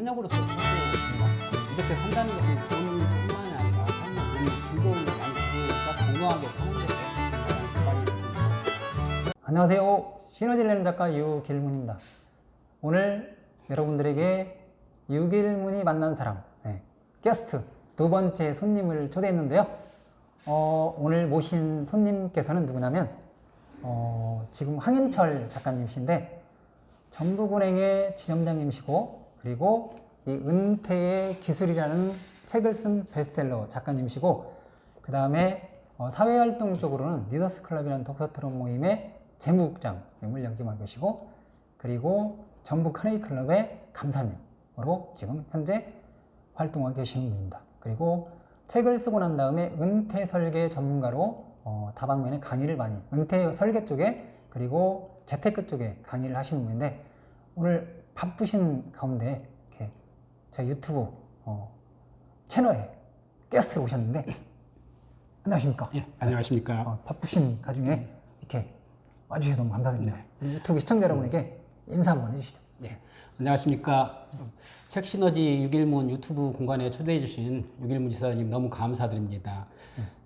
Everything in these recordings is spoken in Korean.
현역으로서 살고 이렇게 산다는 것은 돈뿐만이 아니라 삶의 즐거움을 많이 주니까 공허하게 사는 데 많이 있습니다. 안녕하세요. 시너지를 내는 작가 유길문입니다. 오늘 여러분들에게 유길문이 만난 사람 게스트 두 번째 손님을 초대했는데요. 오늘 모신 손님께서는 누구냐면 지금 황인철 작가님이신데 전북은행의 지점장님이시고 그리고 이 은퇴의 기술이라는 책을 쓴 베스트셀러 작가님이시고 그 다음에 사회활동 쪽으로는 리더스 클럽이라는 독서 토론 모임의 재무국장님을 역임하고 계시고 그리고 전북 카네기 클럽의 감사님으로 지금 현재 활동하고 계시는 분입니다. 그리고 책을 쓰고 난 다음에 은퇴 설계 전문가로 다방면에 강의를 많이 은퇴 설계 쪽에 그리고 재테크 쪽에 강의를 하시는 분인데 오늘 바쁘신 가운데 이렇게 저희 유튜브 채널에 게스트로 오셨는데 안녕하십니까? 예, 안녕하십니까? 바쁘신 가중에 이렇게 와주셔서 너무 감사드립니다. 우리 유튜브 시청자 여러분에게 인사 한번 해주시죠. 예, 안녕하십니까? 책 시너지 유길문 유튜브 공간에 초대해 주신 유길문 지사님 너무 감사드립니다.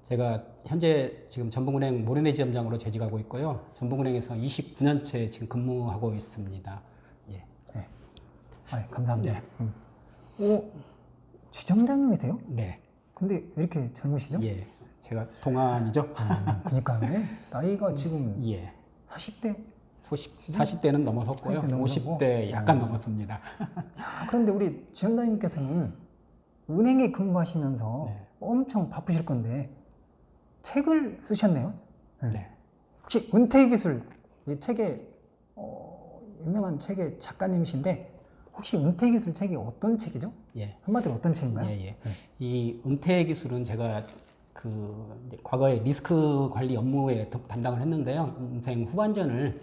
제가 현재 지금 전북은행 모래내 지점장으로 재직하고 있고요. 전북은행에서 29년째 지금 근무하고 있습니다. 예. 네. 감사합니다. 오, 지점장님이세요? 네. 근데 왜 이렇게 젊으시죠? 예. 제가 동안이죠. 그러니까요. 나이가 지금 예. 40대? 40대는 넘어섰고요. 50대 약간 넘었습니다. 야, 그런데 우리 지점장님께서는 은행에 근무하시면서 엄청 바쁘실 건데 책을 쓰셨네요. 네. 혹시 은퇴의 기술 이 책의 유명한 책의 작가님이신데 혹시 은퇴의 기술 책이 어떤 책이죠? 예. 한마디로 어떤 책인가요? 예. 이 은퇴 기술은 제가 이제 과거에 리스크 관리 업무에 담당을 했는데요. 인생 후반전을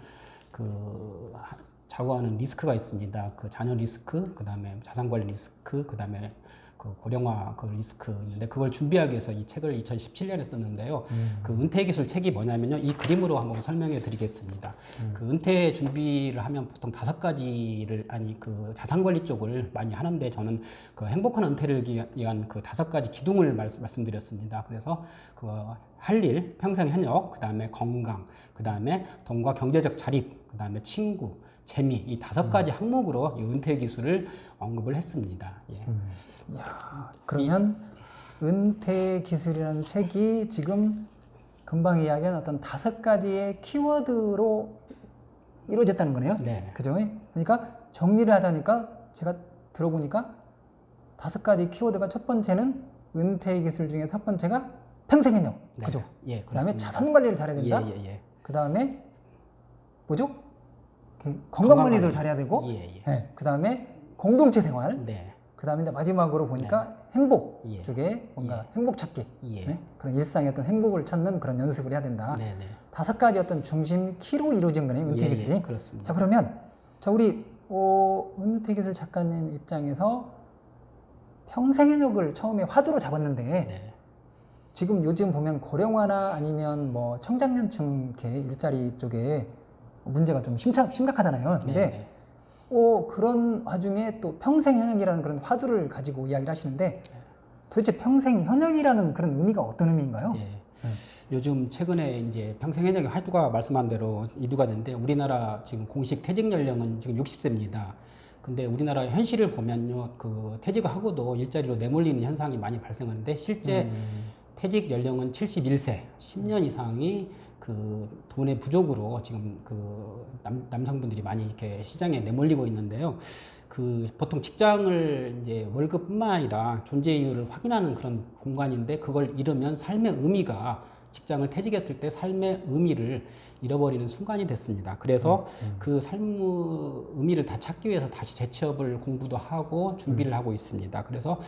좌우하는 리스크가 있습니다. 자녀 리스크, 그 다음에 자산 관리 리스크, 그 다음에 고령화 리스크 있는데 그걸 준비하기 위해서 이 책을 2017년에 썼는데요. 은퇴 기술 책이 뭐냐면요. 이 그림으로 한번 설명해 드리겠습니다. 은퇴 준비를 하면 보통 5가지를 자산 관리 쪽을 많이 하는데 저는 행복한 은퇴를 위한 5가지 기둥을 말씀드렸습니다. 그래서 할 일, 평생 현역, 그 다음에 건강, 그 다음에 돈과 경제적 자립, 그 다음에 친구, 재미 이 5가지 항목으로 이 은퇴 기술을 언급을 했습니다. 예. 야, 그러면 은퇴 기술이라는 책이 지금 금방 이야기한 어떤 5가지의 키워드로 이루어졌다는 거네요. 네. 그죠? 그러니까 정리를 하자니까 제가 들어보니까 5가지 키워드가 첫 번째는 은퇴 기술 중에 첫 번째가 평생현역. 네. 그죠? 예, 그다음에 자산 관리를 잘해야 된다. 예. 그다음에 뭐죠? 건강 관리도 잘해야 되고. 네. 그다음에 공동체 생활. 네. 그 다음에 이제 마지막으로 보니까 행복 쪽에 뭔가 행복 찾기 네? 그런 일상의 어떤 행복을 찾는 그런 연습을 해야 된다. 5가지 어떤 중심 키로 이루어진 거네요. 은퇴 기술이. 그렇습니다. 자, 그러면 우리 은퇴 기술 작가님 입장에서 평생현역을 처음에 화두로 잡았는데 지금 요즘 보면 고령화나 아니면 뭐 청장년층 일자리 쪽에 문제가 좀 심각하잖아요. 근데 그런 와중에 또 평생현역이라는 그런 화두를 가지고 이야기를 하시는데 도대체 평생현역이라는 그런 의미가 어떤 의미인가요? 요즘 최근에 이제 평생현역의 화두가 말씀한 대로 이두가 됐는데 우리나라 지금 공식 퇴직 연령은 지금 60세입니다. 근데 우리나라 현실을 보면요, 퇴직을 하고도 일자리로 내몰리는 현상이 많이 발생하는데 실제 퇴직 연령은 71세, 10년 이상이 돈의 부족으로 지금 남성분들이 많이 이렇게 시장에 내몰리고 있는데요. 보통 직장을 이제 월급뿐만 아니라 존재 이유를 확인하는 그런 공간인데 그걸 잃으면 삶의 의미가 직장을 퇴직했을 때 삶의 의미를 잃어버리는 순간이 됐습니다. 그래서 삶의 의미를 다 찾기 위해서 다시 재취업을 공부도 하고 준비를 하고 있습니다. 그래서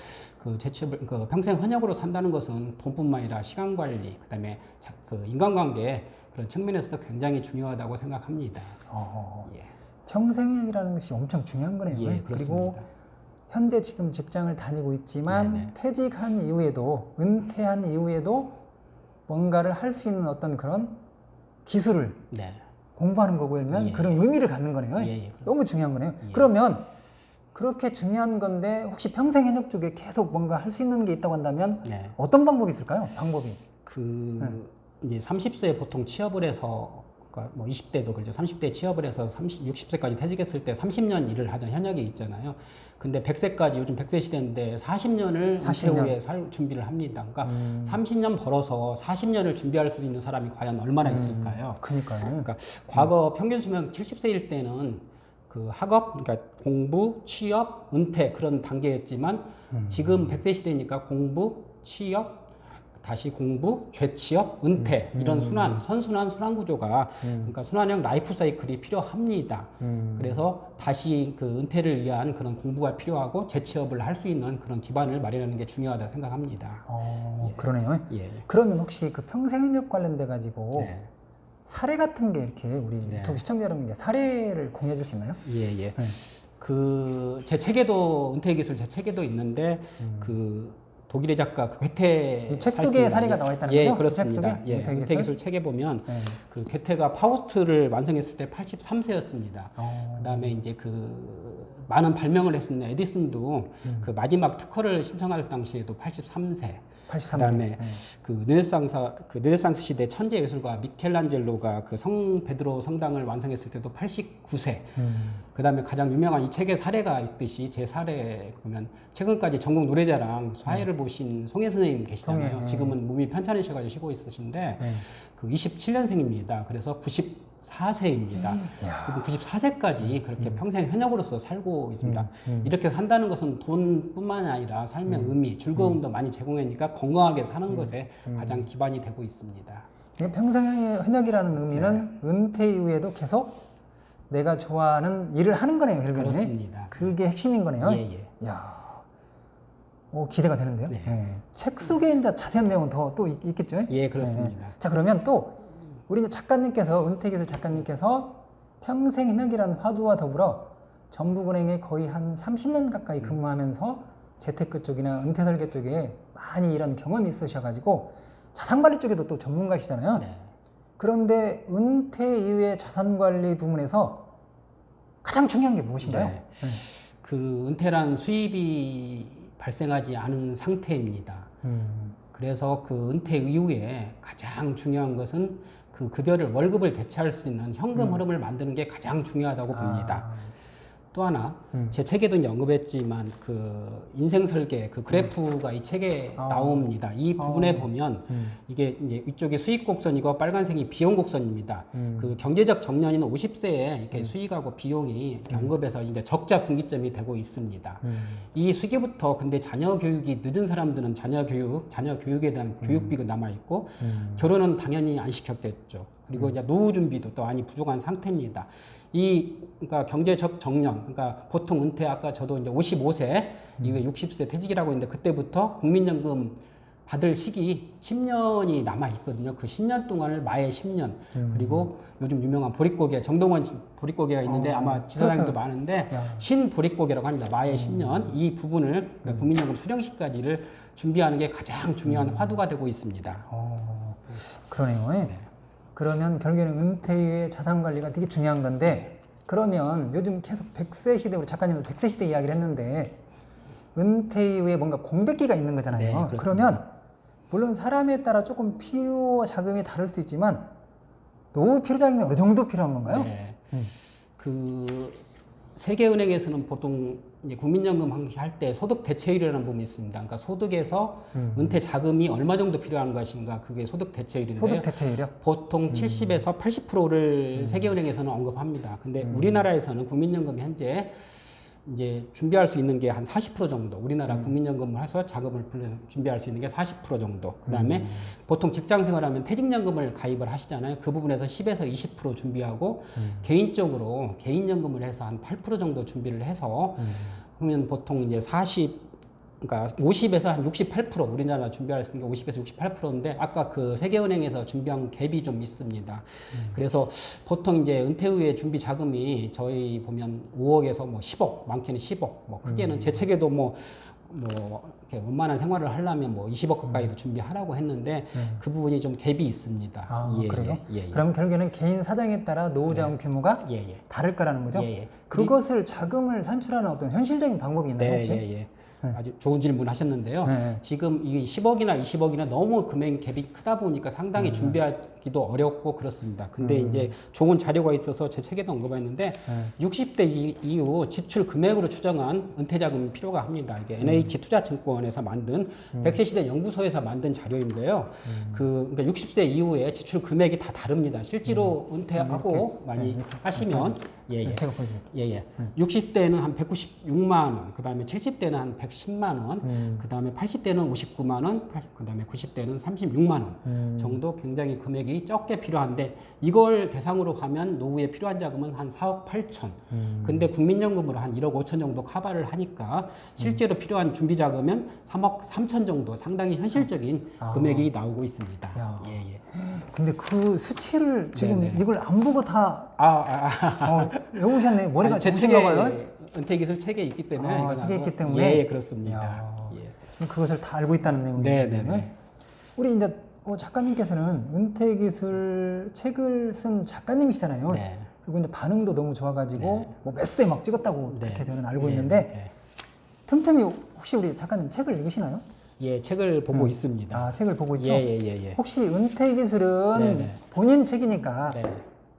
재취업을 평생 현역으로 산다는 것은 돈뿐만 아니라 시간 관리, 그다음에 인간관계 그런 측면에서도 굉장히 중요하다고 생각합니다. 평생현역이라는 것이 엄청 중요한 거네요. 예, 그리고 현재 지금 직장을 다니고 있지만 퇴직한 이후에도 은퇴한 이후에도 뭔가를 할 수 있는 어떤 그런 기술을 공부하는 거고 그러면 그런 의미를 갖는 거네요. 너무 중요한 거네요. 그러면 그렇게 중요한 건데 혹시 평생현역 쪽에 계속 뭔가 할 수 있는 게 있다고 한다면 네. 어떤 방법이 있을까요? 방법이. 이제 30세에 보통 취업을 해서 그러니까 뭐 20대도 그렇죠. 30대 취업을 해서 60세까지 퇴직했을 때 30년 일을 하던 현역이 있잖아요. 근데 100세까지 요즘 100세 시대인데 40년을 40년. 은퇴 후에 살 준비를 합니다. 그러니까 30년 벌어서 40년을 준비할 수 있는 사람이 과연 얼마나 있을까요? 그니까요. 그러니까 과거 평균 수명 70세일 때는 그 학업, 그러니까 공부, 취업, 은퇴 그런 단계였지만 지금 100세 시대니까 공부, 취업, 다시 공부, 재취업, 은퇴 이런 선순환 구조가 그러니까 순환형 라이프 사이클이 필요합니다. 그래서 다시 그 은퇴를 위한 그런 공부가 필요하고 재취업을 할 수 있는 그런 기반을 마련하는 게 중요하다 생각합니다. 예. 그러네요. 예. 그러면 혹시 그 평생현역 관련돼 가지고 네. 사례 같은 게 이렇게 우리 유튜브 시청자 여러분께 사례를 공유해 줄 수 있나요? 예, 예. 네. 그 제 책에도 은퇴 기술 제 책에도 있는데 그 독일의 작가 그 괴테 이 책 속에 사례가 나와 있다는 거죠? 그렇습니다. 책 속에? 예, 은퇴 은퇴 기술? 기술 책에 보면 네. 그 괴테가 파우스트를 완성했을 때 83세였습니다. 그다음에 이제 그 많은 발명을 했었는 에디슨도 그 마지막 특허를 신청할 당시에도 83세. 83세. 그다음에 그 르네상스 시대 천재 예술가 미켈란젤로가 그 성 베드로 성당을 완성했을 때도 89세. 그다음에 가장 유명한 이 책의 사례가 있듯이 제 사례 보면 최근까지 전국 노래자랑 사회를 보신 송혜 선생님 계시잖아요. 송혜, 지금은 몸이 편찮으셔가지고 쉬고 있으신데 그 27년생입니다. 그래서 94세입니다. 그리고 94세까지 그렇게 평생 현역으로서 살고 있습니다. 이렇게 산다는 것은 돈뿐만 아니라 삶의 의미, 즐거움도 많이 제공하니까 건강하게 사는 것에 가장 기반이 되고 있습니다. 평생현역이라는 의미는 은퇴 이후에도 계속 내가 좋아하는 일을 하는 거네요, 결국에. 그렇습니다. 그게 핵심인 거네요. 예, 예. 야, 기대가 되는데요. 네. 예. 책 속에 이제 자세한 내용은 더 또 있겠죠? 예, 그렇습니다. 자, 그러면 또 우리 이제 작가님께서 은퇴기술 작가님께서 평생현역이라는 화두와 더불어 전북은행에 거의 한 30년 가까이 근무하면서 재테크 쪽이나 은퇴 설계 쪽에 많이 이런 경험이 있으셔가지고 자산관리 쪽에도 또 전문가시잖아요. 네. 그런데 은퇴 이후의 자산관리 부문에서 가장 중요한 게 무엇인가요? 네. 그 은퇴란 수입이 발생하지 않은 상태입니다. 그래서 그 은퇴 이후에 가장 중요한 것은 그 급여를 월급을 대체할 수 있는 현금 흐름을 만드는 게 가장 중요하다고 봅니다. 또 하나 제 책에도 이제 언급했지만 그 인생 설계 그 그래프가 이 책에 나옵니다. 이 부분에 보면 이게 이제 이쪽이 수익 곡선이고 빨간색이 비용 곡선입니다. 그 경제적 정년인 50세에 이렇게 수익하고 비용이 이렇게 언급해서 이제 적자 분기점이 되고 있습니다. 이 시기부터 근데 자녀 교육이 늦은 사람들은 자녀 교육에 대한 교육비가 남아 있고 결혼은 당연히 안 시켰겠죠. 그리고 이제 노후 준비도 또 많이 부족한 상태입니다. 그러니까 경제적 정년, 그러니까 보통 은퇴 아까 저도 이제 55세 이후에 60세 퇴직이라고 했는데 그때부터 국민연금 받을 시기 10년이 남아 있거든요. 그 10년 동안을 마의 10년 그리고 요즘 유명한 보릿고개 정동원 보릿고개가 있는데 아마 지사장님도 많은데 신보릿고개라고 합니다. 마의 10년 이 부분을 그러니까 국민연금 수령 시까지를 준비하는 게 가장 중요한 화두가 되고 있습니다. 그러네요. 네. 그러면 결국에는 은퇴 이후의 자산 관리가 되게 중요한 건데 그러면 요즘 계속 100세 시대 우리 작가님은 100세 시대 이야기를 했는데 은퇴 이후에 뭔가 공백기가 있는 거잖아요. 네, 그렇습니다. 그러면 물론 사람에 따라 조금 필요 자금이 다를 수 있지만 노후 필요 자금이 어느 정도 필요한 건가요? 네. 그 세계은행에서는 보통 이제 국민연금 할 때 소득 대체율이라는 부분이 있습니다. 그러니까 소득에서 은퇴 자금이 얼마 정도 필요한 것인가 그게 소득 대체율인데요. 소득 대체율이요? 보통 70에서 80%를 세계은행에서는 언급합니다. 근데 우리나라에서는 국민연금이 현재 이제 준비할 수 있는 게 한 40% 정도. 우리나라 국민연금을 해서 자금을 준비할 수 있는 게 40% 정도. 그다음에 보통 직장 생활하면 퇴직연금을 가입을 하시잖아요. 그 부분에서 10에서 20% 준비하고 개인적으로 개인연금을 해서 한 8% 정도 준비를 해서 그러면 보통 이제 그러니까 50에서 한 68% 우리나라 준비할 수 있는 게 50에서 68%인데 아까 그 세계은행에서 준비한 갭이 좀 있습니다. 그래서 보통 이제 은퇴 후에 준비 자금이 저희 보면 5억에서 뭐 10억, 많게는 10억, 뭐 크게는 제 책에도 뭐 뭐 이렇게 원만한 생활을 하려면 뭐 20억 가까이도 준비하라고 했는데 그 부분이 좀 갭이 있습니다. 아, 그래요? 예. 그럼 결국에는 개인 사정에 따라 노후 자금 규모가 다를 거라는 거죠? 그것을 자금을 산출하는 어떤 현실적인 방법이 있나요, 혹시? 네. 아주 좋은 질문 하셨는데요. 지금 이게 10억이나 20억이나 너무 금액 갭이 크다 보니까 상당히 준비하기도 어렵고 그렇습니다. 근데 이제 좋은 자료가 있어서 제 책에도 언급했는데 60대 이후 지출 금액으로 추정한 은퇴자금이 필요가 합니다. 이게 NH투자증권에서 만든 100세 시대 연구소에서 만든 자료인데요. 그러니까 60세 이후에 지출 금액이 다 다릅니다. 실제로 은퇴하고 많이 하시면 제가 보여드릴게요. 60대는 한 196만 원, 그 다음에 70대는 한 110만 원, 그 다음에 80대는 59만 원, 그 다음에 90대는 36만 원 정도 굉장히 금액이 적게 필요한데 이걸 대상으로 하면 노후에 필요한 자금은 한 4억 8천. 근데 국민연금으로 한 1억 5천 정도 커버를 하니까 실제로 필요한 준비 자금은 3억 3천 정도 상당히 현실적인 금액이 나오고 있습니다. 근데 그 수치를 지금 이걸 안 보고 다 외우셨네요. 머리가 제 좋으신가 책에 봐요. 은퇴기술 책에 있기 때문에 책에 있기 때문에 그렇습니다. 그것을 다 알고 있다는 내용이에요. 우리 이제 작가님께서는 은퇴기술 책을 쓴 작가님이시잖아요. 그리고 이제 반응도 너무 좋아가지고 뭐 매스에 막 찍었다고 그렇게 저는 알고 있는데 틈틈이 혹시 우리 작가님 책을 읽으시나요? 책을 보고 있습니다. 책을 보고 있죠? 혹시 은퇴기술은 본인 책이니까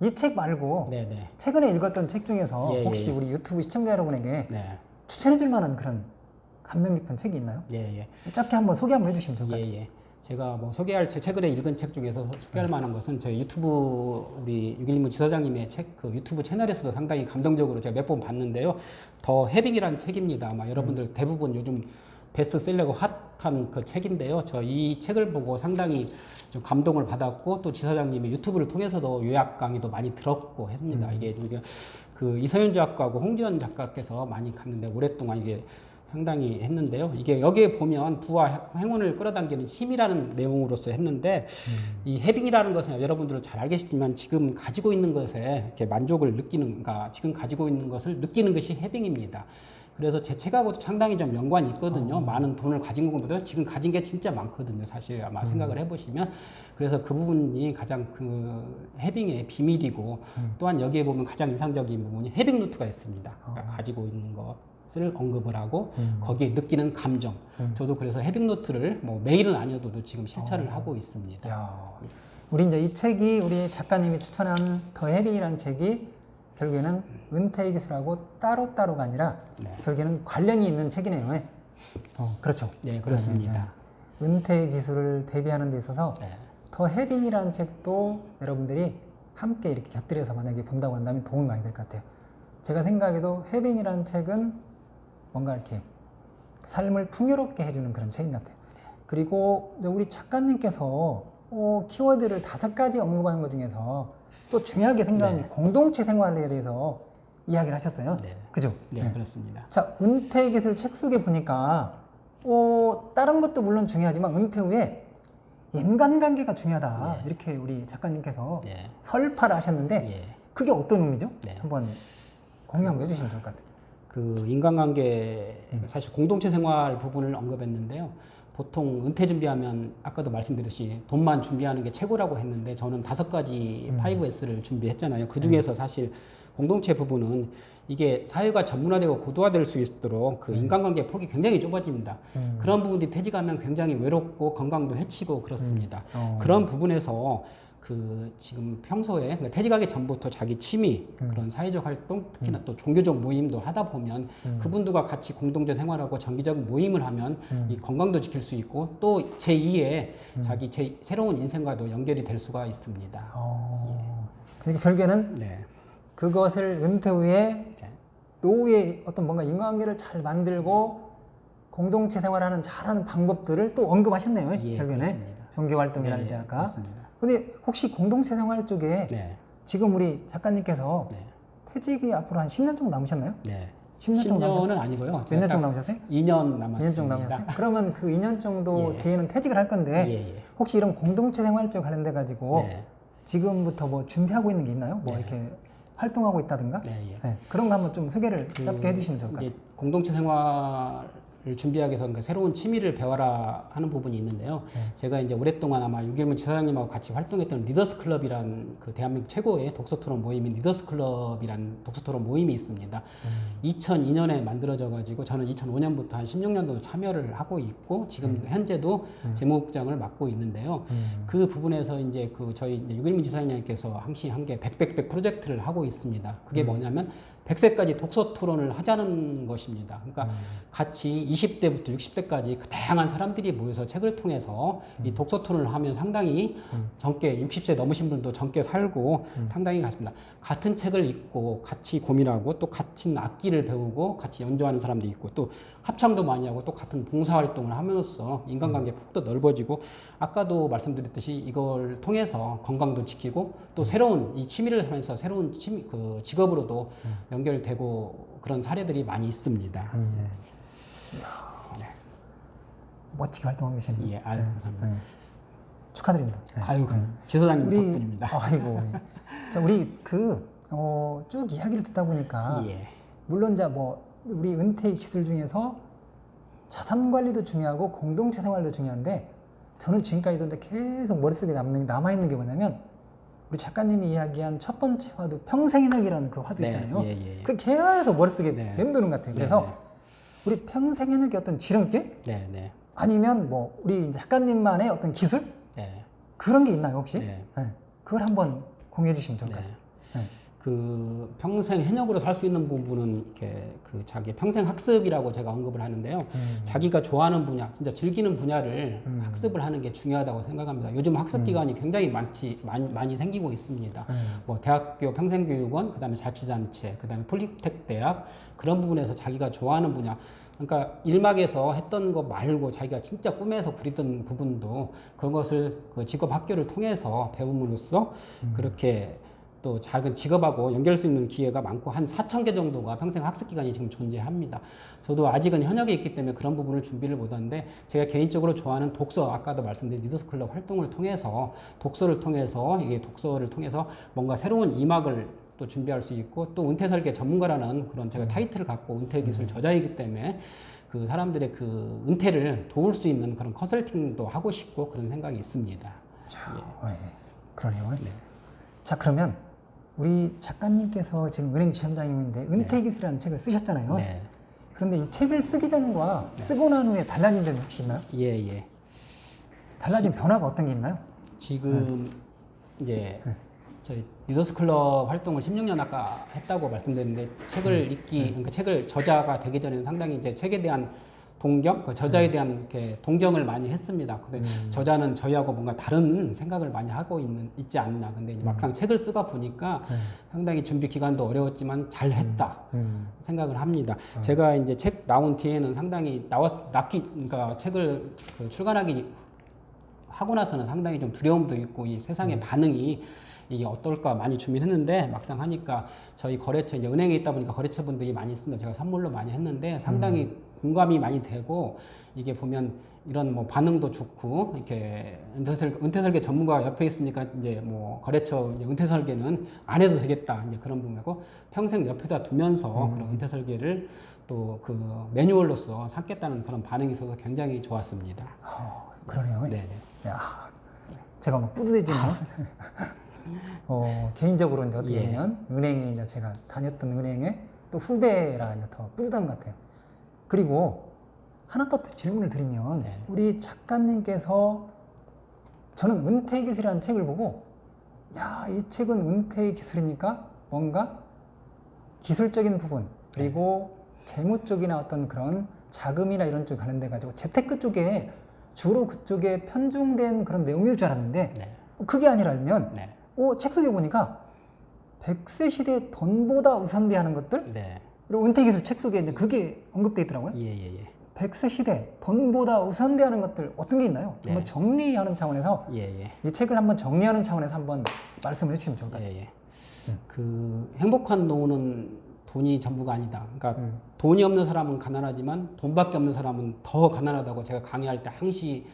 이 책 말고 최근에 읽었던 책 중에서 혹시 우리 유튜브 시청자 여러분에게 추천해 줄 만한 그런 감명 깊은 책이 있나요? 짧게 한번 소개 한번 해주시면 좋을 것 같아요. 제가 뭐 소개할 최근에 읽은 책 중에서 소개할 만한 것은 저희 유튜브 우리 6.11문 지사장님의 책 그 유튜브 채널에서도 상당히 감동적으로 제가 몇 번 봤는데요. 더 해빙이라는 책입니다. 아마 여러분들 대부분 요즘 베스트셀러가 핫한 그 책인데요. 저 이 책을 보고 상당히 좀 감동을 받았고 또 지사장님의 유튜브를 통해서도 요약 강의도 많이 들었고 했습니다. 이게 그 이서윤 작가하고 홍지연 작가께서 많이 갔는데 오랫동안 이게 상당히 했는데요. 이게 여기에 보면 부와 행운을 끌어당기는 힘이라는 내용으로서 했는데 이 해빙이라는 것은 여러분들은 잘 알겠지만 지금 가지고 있는 것에 이렇게 만족을 느끼는가, 지금 가지고 있는 것을 느끼는 것이 해빙입니다. 그래서 제 책하고도 상당히 좀 연관이 있거든요. 많은 돈을 가진 것보다 지금 가진 게 진짜 많거든요. 사실 아마 생각을 해보시면. 그래서 그 부분이 가장 그 해빙의 비밀이고 또한 여기에 보면 가장 인상적인 부분이 해빙 노트가 있습니다. 그러니까 가지고 있는 것을 언급을 하고 거기에 느끼는 감정. 저도 그래서 해빙 노트를 뭐 매일은 아니어도 지금 실천을 하고 있습니다. 우리 이제 이 책이 우리 작가님이 추천한 더 해빙이라는 책이 결국에는 은퇴의 기술하고 따로따로가 아니라 결국에는 관련이 있는 책이네요. 그렇죠. 네, 그렇습니다. 은퇴의 기술을 대비하는 데 있어서 더 해빙이라는 책도 여러분들이 함께 이렇게 곁들여서 만약에 본다고 한다면 도움이 많이 될 것 같아요. 제가 생각해도 해빙이라는 책은 뭔가 이렇게 삶을 풍요롭게 해주는 그런 책인 것 같아요. 그리고 우리 작가님께서 키워드를 5가지 언급하는 것 중에서 또 중요하게 생각하는 공동체 생활에 대해서 이야기를 하셨어요. 그죠? 그렇습니다. 자, 은퇴기술 책 속에 보니까 다른 것도 물론 중요하지만 은퇴 후에 인간관계가 중요하다. 이렇게 우리 작가님께서 설파를 하셨는데 그게 어떤 의미죠? 한번 공유 한번 해주시면 좋을 것 같아요. 그 인간관계 사실 공동체 생활 부분을 언급했는데요. 보통 은퇴 준비하면 아까도 말씀드렸듯이 돈만 준비하는 게 최고라고 했는데 저는 5가지 5S를 준비했잖아요. 그 중에서 사실 공동체 부분은 이게 사회가 전문화되고 고도화될 수 있도록 그 인간관계 폭이 굉장히 좁아집니다. 그런 부분들이 퇴직하면 굉장히 외롭고 건강도 해치고 그렇습니다. 그런 부분에서 그 지금 평소에 그러니까 퇴직하기 전부터 자기 취미 그런 사회적 활동 특히나 또 종교적 모임도 하다 보면 그분들과 같이 공동체 생활하고 정기적 모임을 하면 이 건강도 지킬 수 있고 또 제2의 자기 새로운 인생과도 연결이 될 수가 있습니다. 그러니까 결국에는 그것을 은퇴 후에 노후에 어떤 뭔가 인간관계를 잘 만들고 공동체 생활하는 잘하는 방법들을 또 언급하셨네요. 결국에는 종교 활동이라든지 아까. 그렇습니다. 근데 혹시 공동체 생활 쪽에 지금 우리 작가님께서 퇴직이 앞으로 한 10년 정도 남으셨나요? 10년 정도 10년은 아니고요. 몇 년 정도 남으셨어요? 2년 남았습니다. 2년 정도 남으셨어요? 그러면 그 2년 정도 뒤에는 퇴직을 할 건데 혹시 이런 공동체 생활 쪽 관련돼 가지고 지금부터 뭐 준비하고 있는 게 있나요? 뭐 이렇게 활동하고 있다든가? 그런 거 한번 좀 소개를 짧게 해주시면 좋을 것 같아요. 공동체 생활 준비하기 위해서 그러니까 새로운 취미를 배워라 하는 부분이 있는데요. 제가 이제 오랫동안 아마 유길문 지사장님하고 같이 활동했던 리더스 클럽이란 그 대한민국 최고의 독서 토론 모임인 리더스 클럽이란 독서 토론 모임이 있습니다. 2002년에 만들어져 가지고 저는 2005년부터 한 16년 정도 참여를 하고 있고 지금 현재도 재무국장을 맡고 있는데요. 그 부분에서 이제 그 저희 유길문 지사장님께서 항상 한 게 100 프로젝트를 하고 있습니다. 그게 뭐냐면 100세까지 독서 토론을 하자는 것입니다. 그러니까 같이 20대부터 60대까지 그 다양한 사람들이 모여서 책을 통해서 이 독서 토론을 하면 상당히 젊게 60세 넘으신 분도 젊게 살고 상당히 같습니다. 같은 책을 읽고 같이 고민하고 또 같은 악기를 배우고 같이 연주하는 사람도 있고 또 합창도 많이 하고 또 같은 봉사활동을 하면서 인간관계 폭도 넓어지고 아까도 말씀드렸듯이 이걸 통해서 건강도 지키고 또 새로운 이 취미를 하면서 새로운 취미, 그 직업으로도 연결되고 그런 사례들이 많이 있습니다. 네. 멋지게 활동하고 계시네요. 예, 아유, 감사합니다. 네. 축하드립니다. 네. 아유, 지소장님 덕분입니다. 아이고. 자, 우리 쭉 이야기를 듣다 보니까 예. 물론 우리 은퇴 기술 중에서 자산 관리도 중요하고 공동체 생활도 중요한데 저는 지금까지도 근데 계속 머릿속에 남아있는 게 뭐냐면 우리 작가님이 이야기한 첫 번째 화두 평생해내기라는 그 화두 있잖아요. 그 계속 머릿속에 맴도는 것 같아요. 그래서 우리 평생해내기 어떤 지름길? 아니면 우리 작가님만의 어떤 기술? 그런 게 있나요 혹시? 그걸 한번 공유해 주시면 좋을까요? 그 평생 현역으로 살 수 있는 부분은 이렇게 그 자기 평생 학습이라고 제가 언급을 하는데요. 자기가 좋아하는 분야, 진짜 즐기는 분야를 학습을 하는 게 중요하다고 생각합니다. 요즘 학습 기관이 굉장히 많이 생기고 있습니다. 뭐 대학교 평생교육원, 그다음에 자치단체, 그다음에 폴리텍 대학 그런 부분에서 자기가 좋아하는 분야. 그러니까 일막에서 했던 거 말고 자기가 진짜 꿈에서 그리던 부분도 그것을 그 직업 학교를 통해서 배움으로써 그렇게 또 작은 직업하고 연결할 수 있는 기회가 많고 한 4,000개 정도가 평생 학습 기간이 지금 존재합니다. 저도 아직은 현역에 있기 때문에 그런 부분을 준비를 못하는데 제가 개인적으로 좋아하는 독서, 아까도 말씀드린 리더스 클럽 활동을 통해서 독서를 통해서 뭔가 새로운 이막을 또 준비할 수 있고 또 은퇴 설계 전문가라는 그런 제가 타이틀을 갖고 은퇴 기술 저자이기 때문에 그 사람들의 그 은퇴를 도울 수 있는 그런 컨설팅도 하고 싶고 그런 생각이 있습니다. 그러네요. 자, 그러면 우리 작가님께서 지금 은행 지점장님인데 은퇴기술이라는 책을 쓰셨잖아요. 그런데 이 책을 쓰기 전과 쓰고 난 후에 달라진 점이 혹시 있나요? 달라진 변화가 어떤 게 있나요? 지금 이제 저희 리더스 클럽 활동을 16년 아까 했다고 말씀드렸는데 책을 읽기, 그러니까 책을 저자가 되기 전에는 상당히 이제 책에 대한 동경, 그 저자에 대한 이렇게 동경을 많이 했습니다. 근데 저자는 저희하고 뭔가 다른 생각을 많이 하고 있지 않나. 근데 이제 막상 책을 쓰다 보니까 상당히 준비 기간도 어려웠지만 잘 했다 생각을 합니다. 제가 이제 책 나온 뒤에는 상당히 그러니까 책을 그 출간하기 하고 나서는 상당히 좀 두려움도 있고 이 세상의 반응이 이게 어떨까 많이 준비했는데 막상 하니까 저희 거래처 이제 은행에 있다 보니까 거래처 분들이 많이 있습니다. 제가 선물로 많이 했는데 상당히 공감이 많이 되고 이게 보면 이런 뭐 반응도 좋고 이렇게 은퇴 설계 전문가가 옆에 있으니까 이제 뭐 거래처 이제 은퇴 설계는 안 해도 되겠다 이제 그런 부분이고 평생 옆에다 두면서 그런 은퇴 설계를 또 그 매뉴얼로서 삼겠다는 그런 반응이 있어서 굉장히 좋았습니다. 그러네요. 야, 제가 막 뿌듯해지네요. 개인적으로 이제 어떻게 보면 은행에 이제 제가 다녔던 은행에 또 후배라 이제 더 뿌듯한 것 같아요. 그리고 하나 더 질문을 드리면 우리 작가님께서 저는 은퇴기술이라는 책을 보고 이 책은 은퇴 기술이니까 뭔가 기술적인 부분 그리고 재무 쪽이나 어떤 그런 자금이나 이런 쪽에 관련돼 가지고 재테크 쪽에 주로 그쪽에 편중된 그런 내용일 줄 알았는데 그게 아니라면 책 속에 보니까 100세 시대 돈보다 우선대하는 것들 그리고 은퇴기술 책 속에 이제 그게 언급되어 있더라고요. 100세 시대 돈보다 우선대하는 것들 어떤 게 있나요? 한번 정리하는 차원에서 이 책을 한번 정리하는 차원에서 한번 말씀을 해주시면 좋을 것 같아요. 그 행복한 노후는 돈이 전부가 아니다. 그러니까 돈이 없는 사람은 가난하지만 돈밖에 없는 사람은 더 가난하다고 제가 강의할 때 항시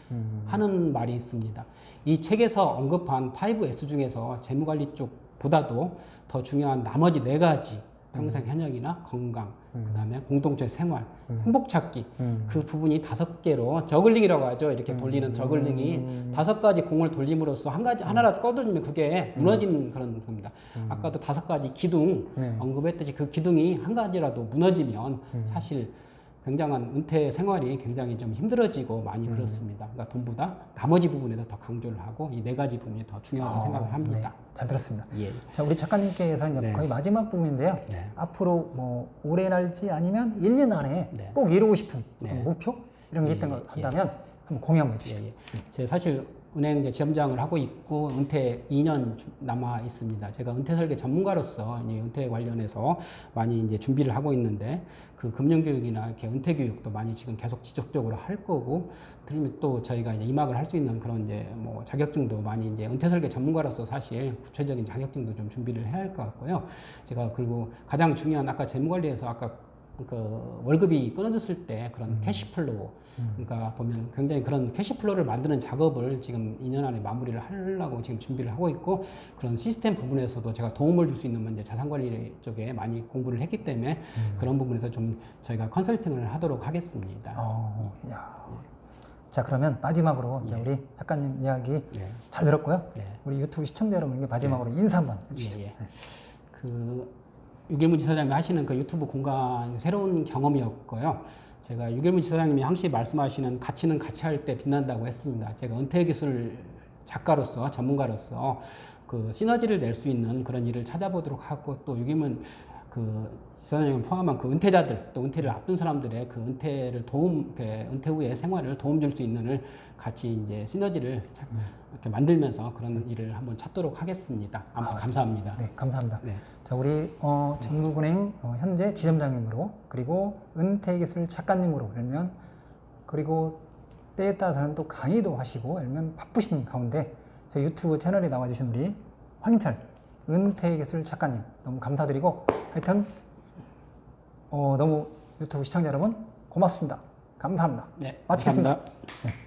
하는 말이 있습니다. 이 책에서 언급한 5S 중에서 재무관리 쪽보다도 더 중요한 나머지 4가지 평생 현역이나 건강, 그다음에 공동체 생활, 행복 찾기 그 부분이 5개로 저글링이라고 하죠. 이렇게 돌리는 저글링이 5가지 공을 돌림으로써 하나라도 꺼돌리면 그게 무너지는 그런 겁니다. 아까도 5가지 기둥 네. 언급했듯이 그 기둥이 한 가지라도 무너지면 사실 굉장한 은퇴 생활이 굉장히 좀 힘들어지고 많이 그렇습니다. 그러니까 돈보다 나머지 부분에서 더 강조를 하고 이 4가지 부분이 더 중요하다고 생각을 합니다. 네. 잘 들었습니다. 예. 자, 우리 작가님께서 이제 네. 거의 마지막 부분인데요. 네. 앞으로 뭐 올해 날지 아니면 1년 안에 네. 꼭 이루고 싶은 어떤 네. 목표 이런 게 예, 있다고 예. 한다면 한번 공유 한번 해주시죠. 예, 예. 제가 사실 은행 이제 지점장을 하고 있고 은퇴 2년 남아 있습니다. 제가 은퇴 설계 전문가로서 이 은퇴 관련해서 많이 이제 준비를 하고 있는데 그 금융 교육이나 이렇게 은퇴 교육도 많이 지금 계속 지속적으로 할 거고 그러면 또 저희가 이제 임학을 할 수 있는 그런 이제 뭐 자격증도 많이 이제 은퇴 설계 전문가로서 사실 구체적인 자격증도 좀 준비를 해야 할 것 같고요. 제가 그리고 가장 중요한 아까 재무관리에서 아까 그 월급이 끊어졌을 때 그런 캐시플로우 그러니까 보면 굉장히 그런 캐시플로우를 만드는 작업을 지금 2년 안에 마무리를 하려고 지금 준비를 하고 있고 그런 시스템 부분에서도 제가 도움을 줄 수 있는 문제 자산관리 쪽에 많이 공부를 했기 때문에 그런 부분에서 좀 저희가 컨설팅을 하도록 하겠습니다. 야. 자, 그러면 마지막으로 이제 우리 작가님 이야기 네. 잘 들었고요. 네. 우리 유튜브 시청자 여러분께 마지막으로 인사 한번 해주시죠. 예, 예. 그 유길문 지사장님이 하시는 그 유튜브 공간 새로운 경험이었고요. 제가 유길문 지사장님이 항시 말씀하시는 가치는 가치할 때 빛난다고 했습니다. 제가 은퇴기술 작가로서 전문가로서 그 시너지를 낼 수 있는 그런 일을 찾아보도록 하고 또 유길문 그 지사장님 포함한 그 은퇴자들 또 은퇴를 앞둔 사람들의 그 은퇴를 은퇴 후의 생활을 도움 줄 수 있는 을 같이 이제 시너지를 이렇게 만들면서 그런 일을 한번 찾도록 하겠습니다. 아무튼 감사합니다. 네, 감사합니다. 네. 자, 우리 전국은행 현재 지점장님으로 그리고 은퇴기술 작가님으로 알면 그리고 때에 따라서는 또 강의도 하시고 알면 바쁘신 가운데 저희 유튜브 채널에 나와주신 우리 황인철 은퇴기술 작가님 너무 감사드리고 하여튼 너무 유튜브 시청자 여러분 고맙습니다. 감사합니다. 네, 마치겠습니다. 감사합니다. 네.